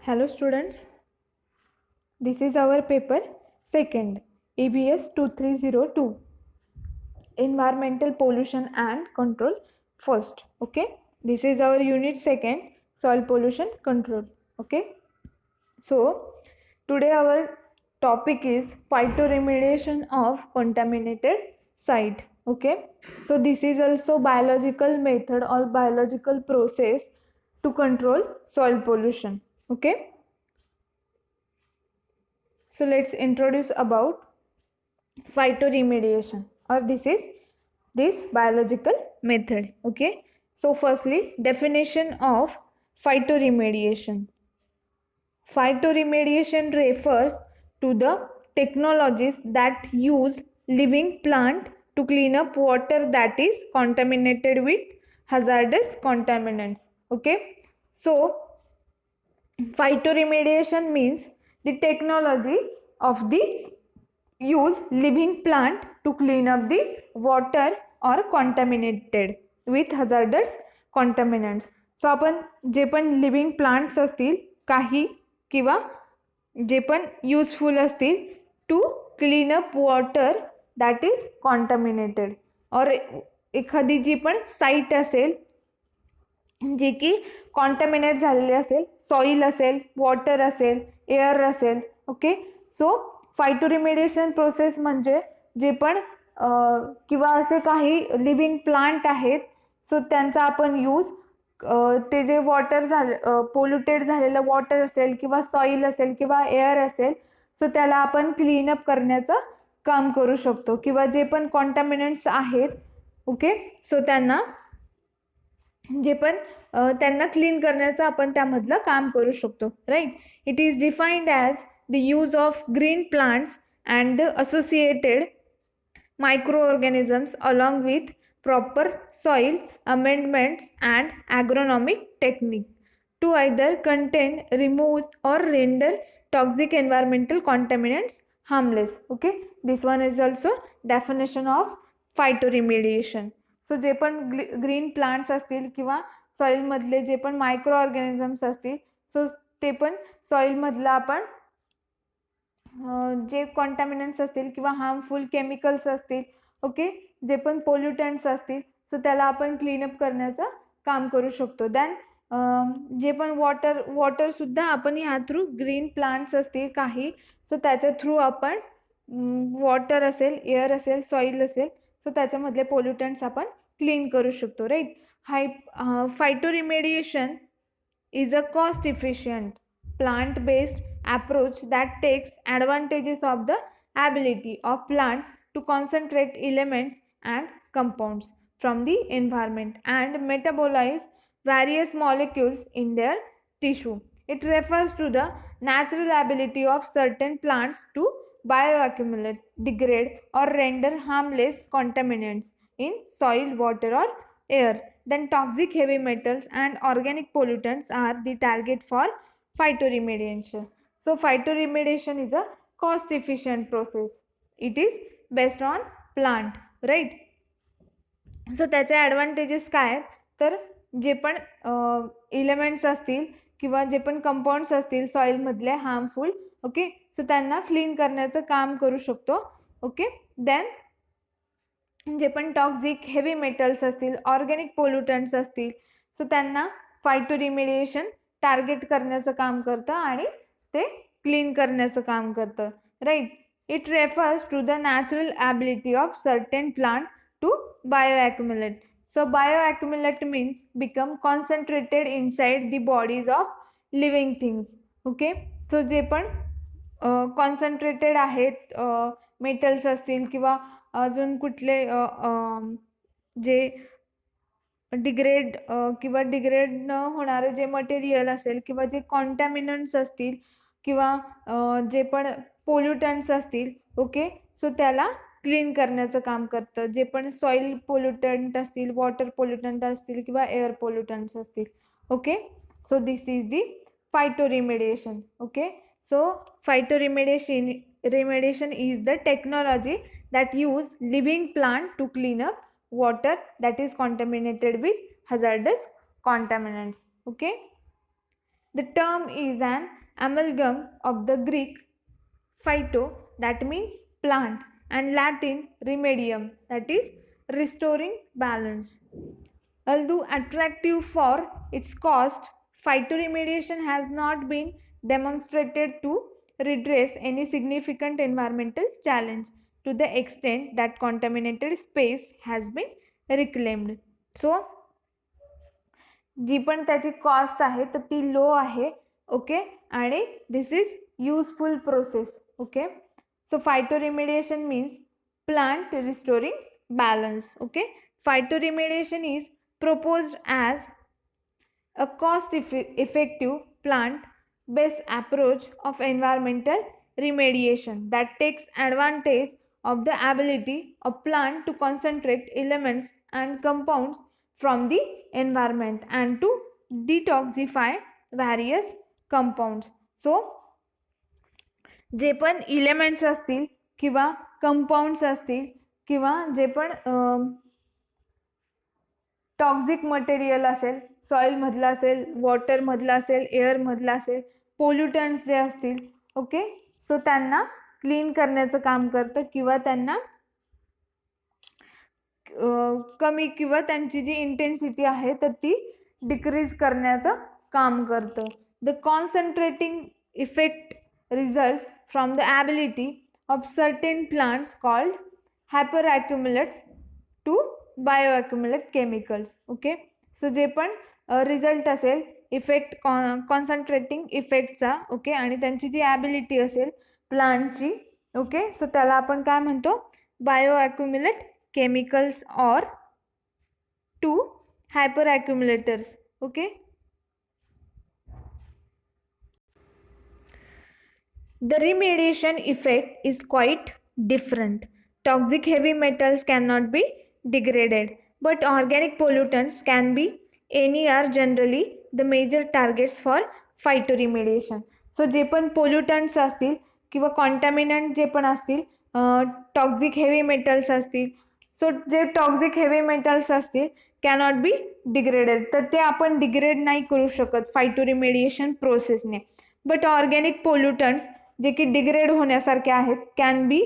Hello students, this is our paper second EVS 2302 environmental pollution and control first. Okay, this is our unit second soil pollution control. Okay, so today our topic is phytoremediation of contaminated site. Okay, so this is also biological method or biological process to control soil pollution. Okay, so let's introduce about phytoremediation, or this biological method. Okay, so firstly, definition of phytoremediation. Phytoremediation refers to the technologies that use living plant to clean up water that is contaminated with hazardous contaminants. Okay, so phytoremediation means the technology of the use living plant to clean up the water or contaminated with hazardous contaminants. So आपण जे पण living plants असतील काही किंवा जे पण useful असतील to clean up water that is contaminated, और एखादी जी पण साईट असेल जी की कॉन्टॅमिनेट झालेली असेल, सॉइल असेल, वॉटर असेल, एअर असेल. ओके, सो फायटोरिमेडिएशन प्रोसेस म्हणजे जे पण किंवा असे काही लिव्हिंग प्लांट आहेत, सो त्यांचा आपण यूज ते जे वॉटर झालं पोल्युटेड झालेलं वॉटर असेल किंवा सॉइल असेल किंवा एअर असेल, सो त्याला आपण क्लीनअप करण्याचं काम करू शकतो किंवा जे पण कॉन्टॅमिनंट्स आहेत. ओके, सो त्यांना जे पण त्यांना क्लीन करण्याचं आपण त्यामधलं काम करू शकतो. Right, it is defined as the use of green plants and associated microorganisms along with proper soil amendments and agronomic technique to either contain, remove or render toxic environmental contaminants harmless. Okay, this one is also definition of phytoremediation. So जे पण green plants असतील किंवा सॉइलमधले जे पण micro organisms असतील, so ते पण सॉइलमधलं आपण जे कॉन्टॅमिनंट्स असतील किंवा हार्मफुल केमिकल्स असतील, ओके, जे पण पोल्युटंट्स असतील, सो त्याला आपण क्लीनअप करण्याचं काम करू शकतो. दॅन जे पण वॉटरसुद्धा आपण ह्या थ्रू ग्रीन प्लांट्स असतील काही, सो त्याच्या थ्रू आपण वॉटर असेल, एअर असेल, सॉइल असेल, सो त्याच्यामधले पोल्युटंट्स आपण क्लीन करू शकतो. Right, phytoremediation is a cost efficient plant based approach that takes advantages of the ability of plants to concentrate elements and compounds from the environment and metabolize various molecules in their tissue. It refers to the natural ability of certain plants to bioaccumulate, degrade or render harmless contaminants in soil, water or air. Then toxic heavy metals and organic pollutants are the target for phytoremediation. So phytoremediation is a cost efficient process. It is based on plant. right. So त्याचे advantages काय आहेत, तर जे पण elements असतील किंवा जे पण कंपाऊंड्स असतील सॉइलमधले हार्मफुल, ओके, सो त्यांना क्लीन करण्याचं काम करू शकतो. ओके, देन जे पण टॉक्झिक हेवी मेटल्स असतील, ऑर्गॅनिक पोल्युटंट्स असतील, सो त्यांना फायटोरिमेडिएशन टार्गेट करण्याचं काम करतं आणि ते क्लीन करण्याचं काम करतं. Right, it refers to the natural ability of certain plant to bioaccumulate. So bioaccumulate means become concentrated inside the bodies of living things. Okay, so जे पण कॉन्सन्ट्रेटेड आहेत मेटल्स असतील किंवा अजून कुठले जे डिग्रेड किंवा डिग्रेड न होणारे जे मटेरियल असेल किंवा जे कॉन्टॅमिनंट्स असतील किंवा जे पण पोल्युटंट्स असतील, ओके, सो त्याला क्लीन करण्याचं काम करतं. जे पण सॉइल पोल्युटंट असतील, वॉटर पोल्युटंट असतील किंवा एअर पोल्युटंट्स असतील. Okay, so this is the phytoremediation. Okay, so phytoremediation is the technology that use living plant to clean up water that is contaminated with hazardous contaminants. Okay, The term is an amalgam of the Greek phyto, that means plant, and Latin remedium, that is restoring balance. Although attractive for its cost, phytoremediation has not been demonstrated to redress any significant environmental challenge to the extent that contaminated space has been reclaimed. So, जी पण त्याची cost आहे तर ती low आहे. Okay, आणि this is useful process. Okay, so phytoremediation means plant restoring balance. Okay, phytoremediation is proposed as a cost effective plant based approach of environmental remediation that takes advantage of the ability of plant to concentrate elements and compounds from the environment and to detoxify various compounds. So जे पण elements असतील किंवा compounds असतील किंवा जे पण toxic material असेल, soil मधलं असेल, वॉटर मधलं असेल, एअर मधलं असेल, पोल्युटंट्स जे असतील, ओके, सो त्यांना क्लीन करण्याचं काम करतं किंवा त्यांना कमी किंवा त्यांची जी इंटेन्सिटी आहे तर ती डिक्रीज करण्याचं काम करतं. The concentrating effect results from the ability of certain plants called hyperaccumulates to bioaccumulate chemicals. Okay, so जे पण रिझल्ट असेल इफेक्ट कॉन्सन्ट्रेटिंग इफेक्टचा, ओके, आणि त्यांची जी ॲबिलिटी असेल प्लांटची, ओके, सो त्याला आपण काय म्हणतो, बायोॲक्युमुलेट chemicals or to hyperaccumulators. Okay, the remediation effect is quite different. Toxic heavy metals cannot be degraded, but organic pollutants can be. Any are generally the major targets for phytoremediation. So जे पण पोल्युटंट्स असतील किंवा कॉन्टॅमिनंट जे पण असतील, toxic heavy metals असतील, so जे toxic heavy metals असतील कॅनॉट बी डिग्रेडेड, तर ते आपण डिग्रेड नाही करू शकत फायटोरिमेडिएशन प्रोसेसने. बट ऑर्गॅनिक पोल्युटंट्स जे की डिग्रेड होण्यासारखे आहेत can be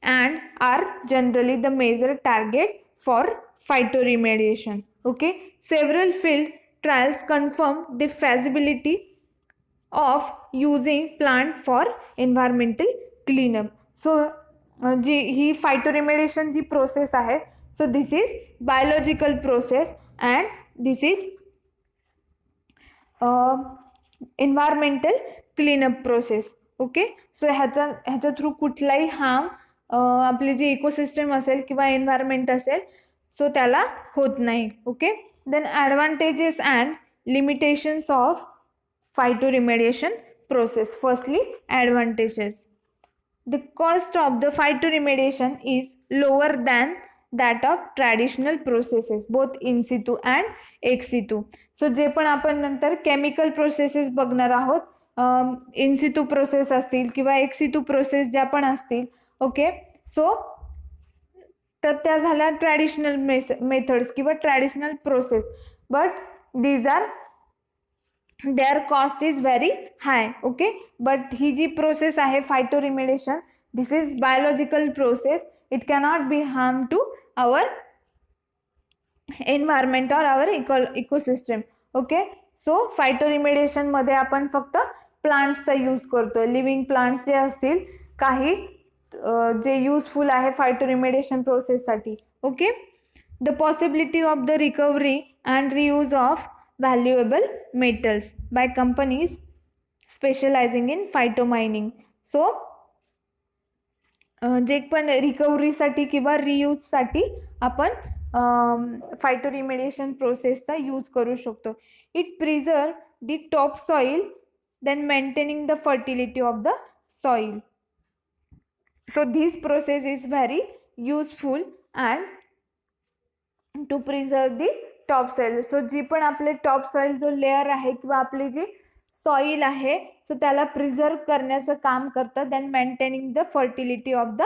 and are generally the major target for phytoremediation. Okay, several field trials confirm the feasibility of using plant for environmental cleanup. So जी ही फायटोरिमेडिएशन जी प्रोसेस आहे, so this is biological process and this is environmental cleanup process. Okay, so ह्याच्या through कुठलाही harm आपली जी ecosystem असेल किंवा एन्व्हायरमेंट असेल सो त्याला होत नाही. Okay, then advantages and limitations of phytoremediation process. Firstly advantages. The cost of the phytoremediation is lower than that of traditional processes, both in situ and ex situ. So जे पण आपण नंतर chemical processes बघणार आहोत, in Situ process असतील किंवा ex situ process ज्या पण असतील, ओके, सो तर त्या झाल्या ट्रॅडिशनल मेथड्स किंवा traditional process, but these are their cost is very high. Okay, but ही जी प्रोसेस आहे phytoremediation, this is biological process, it cannot be harm to our environment or our ecosystem. Okay, so फायटोरिमेडिएशन मध्ये आपण फक्त प्लांट्सचा use करतो, living plants जे असतील काही जे युजफुल आहे फायटोरिमेडिएशन प्रोसेससाठी. Okay, the possibility of the recovery and reuse of valuable metals by companies specializing in phytomining. So जे पण रिकव्हरीसाठी किंवा रियूजसाठी आपण फायटोरिमेडिएशन प्रोसेसचा यूज करू शकतो. It preserve the top soil then maintaining the fertility of the soil. So this process is very useful and to preserve the top soil. So जी पण आपले top soil जो लेअर आहे किंवा आपली जी सॉइल आहे सो त्याला प्रिझर्व करण्याचं काम करतं. Then maintaining the fertility of the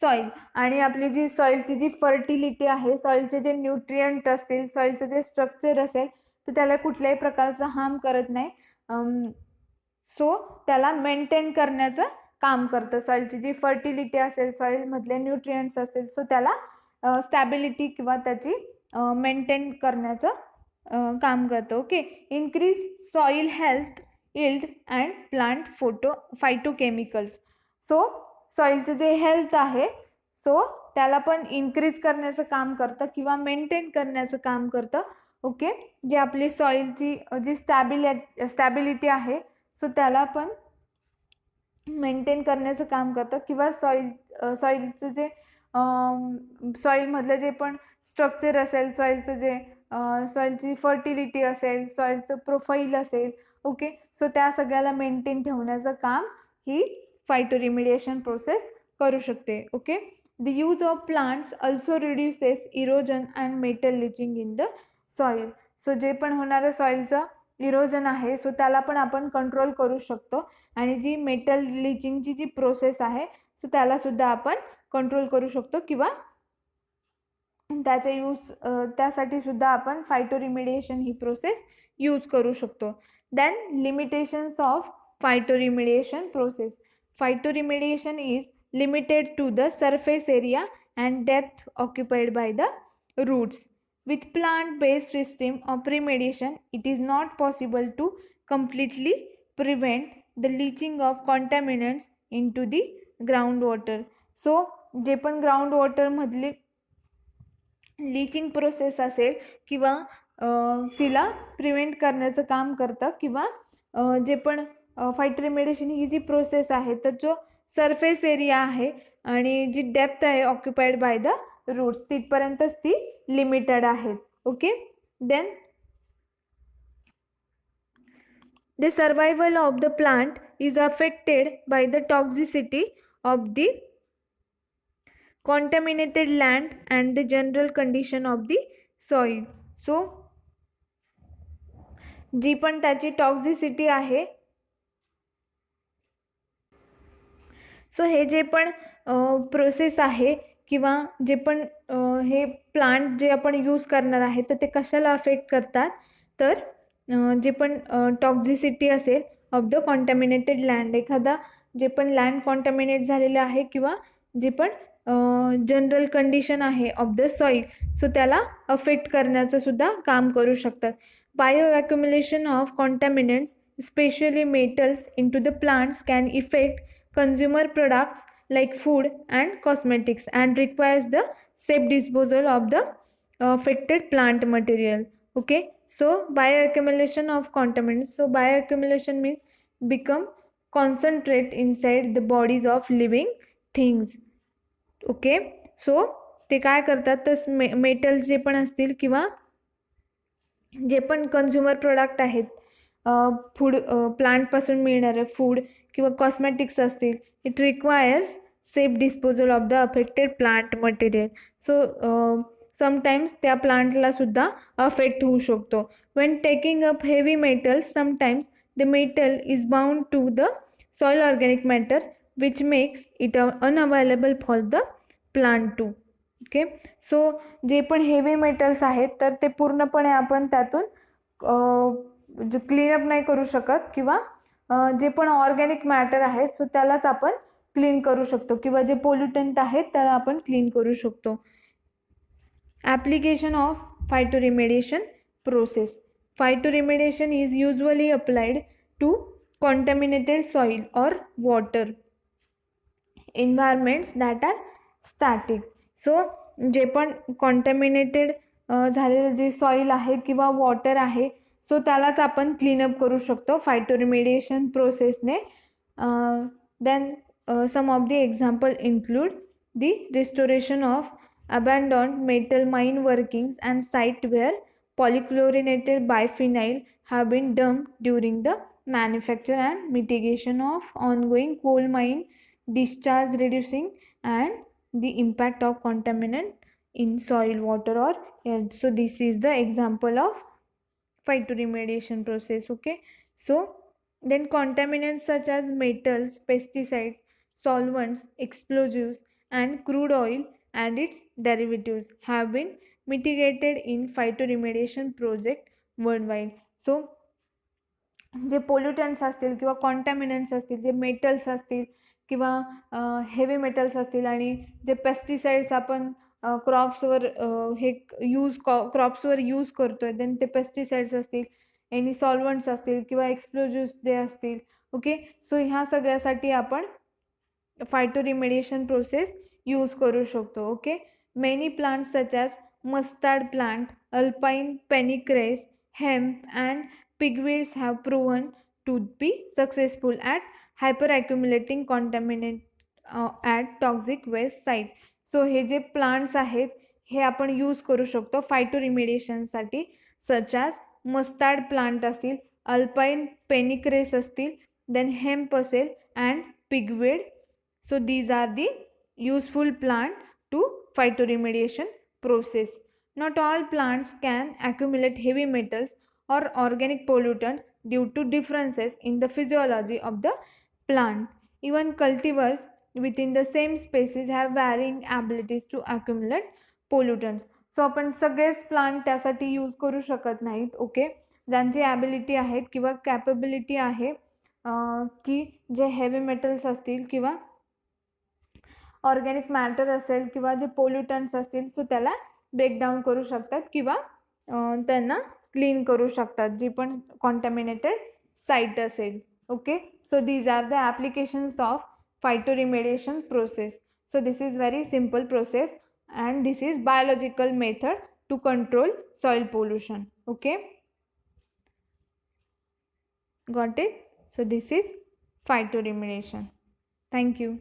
soil, आणि आपली जी सॉइलची जी फर्टिलिटी आहे, सॉइलचे जे न्यूट्रियंट असतील, सॉइलचं जे स्ट्रक्चर असेल तर त्याला कुठल्याही प्रकारचा हार्म करत नाही. सो त्याला मेंटेन करण्याचं काम करतं. सॉईलची जी फर्टिलिटी असेल, सॉईलमधले न्यूट्रिएंट्स असेल, सो त्याला स्टॅबिलिटी किंवा त्याची मेंटेन करण्याचं काम करतं. Okay. Increase soil health, yield and plant phytochemicals. So सॉईलचं जे हेल्थ आहे सो त्याला पण इन्क्रीज करण्याचं काम करतं किंवा मेंटेन करण्याचं काम करतं. ओके. जे आपली सॉईलची जी स्टॅबिलिटी आहे त्याला पण मेंटेन करण्याचं काम करतं किंवा सॉईलचं जे सॉईलमधलं जे पण स्ट्रक्चर असेल, सॉईलची फर्टिलिटी असेल, सॉईलचं प्रोफाईल असेल. ओके. सो त्या सगळ्याला मेंटेन ठेवण्याचं काम ही फायटोरिमिडिएशन प्रोसेस करू शकते. Okay. The use of plants also reduces erosion and metal leaching in the soil. So जे पण होणारं सॉईलचं इरोजन आहे सो त्याला पण आपण कंट्रोल करू शकतो आणि जी मेटल लिचिंगची जी प्रोसेस आहे सो त्याला सुद्धा आपण कंट्रोल करू शकतो किंवा त्यासाठी सुद्धा आपण फायटोरिमिडिएशन ही प्रोसेस यूज करू शकतो. Then limitations of phytoremediation process. Phytoremediation is limited to the surface area and depth occupied by the roots. With plant-based system of remediation, it is not possible to completely prevent the leaching of contaminants into the groundwater. So, जे पण ground मधली leaching process असेल किंवा तिला prevent करण्याचं काम करतं किंवा जे पण फायटोरिमिडिएशन ही जी प्रोसेस आहे तर जो सरफेस एरिया आहे आणि जी डेप्थ आहे ऑक्युपाईड बाय द रूट्स तिथपर्यंतच ती लिमिटेड आहेत. Okay. Then the survival of the plant is affected by the toxicity of the contaminated land and the general condition of the soil. So जी पण त्याची टॉक्झिसिटी आहे सो हे जे पण प्रोसेस आहे किंवा जे पण हे प्लांट जे आपण यूज करणार आहे तर ते कशाला अफेक्ट करतात तर जे पण टॉक्झिसिटी असेल ऑफ द कॉन्टॅमिनेटेड लँड, एखादा जे पण लँड कॉन्टॅमिनेट झालेलं आहे किंवा जे पण जनरल कंडिशन आहे ऑफ द सॉईल सो त्याला अफेक्ट करण्याचं सुद्धा काम करू शकतात. Bio accumulation of contaminants specially metals into the plants can effect consumer products like food and cosmetics and requires the safe disposal of the affected plant material. Okay. So bioaccumulation of contaminants. So bioaccumulation means become concentrate inside the bodies of living things. Okay. So ते काय करतात तर metals जे पण असतील किंवा जे पण कन्झ्युमर प्रोडक्ट आहेत फूड प्लांटपासून मिळणारे फूड किंवा कॉस्मेटिक्स असतील it requires safe disposal of the affected plant material. So sometimes त्या प्लांटला सुद्धा अफेक्ट होऊ शकतो. When taking up heavy metals sometimes the metal is bound to the soil organic matter which makes it unavailable for the plant to. Okay. So जे पण heavy metals आहेत तर ते पूर्णपणे आपण त्यातून क्लीनअप नाही करू शकत किंवा जे पण ऑर्गॅनिक मॅटर आहेत सो त्यालाच आपण क्लीन करू शकतो किंवा जे पोल्युटंट आहेत त्याला आपण क्लीन करू शकतो. Application of phytoremediation process. Phytoremediation is usually applied to contaminated soil or water environments that are static. So जे पण कॉन्टॅमिनेटेड झालेलं जे सॉईल आहे किंवा वॉटर आहे सो त्यालाच आपण क्लीनअप करू शकतो फायटोरिमिडिएशन प्रोसेसने. Then some of the example include the restoration of abandoned metal mine workings and site where polychlorinated biphenyl have been dumped during the manufacture and mitigation of ongoing coal mine discharge, reducing and the impact of contaminant in soil, water or air. So this is the example of phytoremediation process. Okay. So then contaminants such as metals, pesticides, solvents, explosives and crude oil and its derivatives have been mitigated in phytoremediation project worldwide. So जे पोल्युटंट्स असतील किंवा कॉन्टॅमिनंट्स असतील, जे metals असतील किंवा heavy metals असतील, आणि जे पेस्टिसाइड्स आपण क्रॉप्सवर हे क्रॉप्सवर यूज करतोय, देन ते पेस्टिसाइड्स असतील, एनी सॉल्वंट्स असतील किंवा एक्सप्लोजिव्स जे असतील. ओके, सो ह्या सगळ्यासाठी आपण फायटोरिमेडिएशन प्रोसेस यूज करू शकतो. Okay, many plants such as mustard plant, alpine pennycress, hemp and pigweeds have proven to be successful at hyperaccumulating contaminant at toxic waste site. So हे जे प्लांट्स आहेत हे आपण यूज करू शकतो फायटोरिमेडिएशनसाठी, सच ॲज मस्टार्ड प्लांट असतील, alpine पेनिक्रेस असतील, then hemp असेल and पिगवेड. So these are the useful plant to phytoremediation process. Not all plants can accumulate heavy metals or organic pollutants due to differences in the physiology of the plant. Even cultivars within the same species have varying abilities to accumulate pollutants. So आपण सगळेच plant त्यासाठी use करू शकत नाहीत. Okay, ज्यांची ability आहेत किंवा capability आहे की जे हेवी मेटल्स असतील किंवा ऑर्गॅनिक मॅटर असेल किंवा जे पोल्युटंट्स असतील, सो त्याला ब्रेकडाऊन करू शकतात किंवा त्यांना क्लीन करू शकतात, जी पण कॉन्टॅमिनेटेड साईट असेल. Okay, so these are the applications of phytoremediation process. So this is very simple process and this is biological method to control soil pollution. Okay, got it? So this is phytoremediation. Thank you.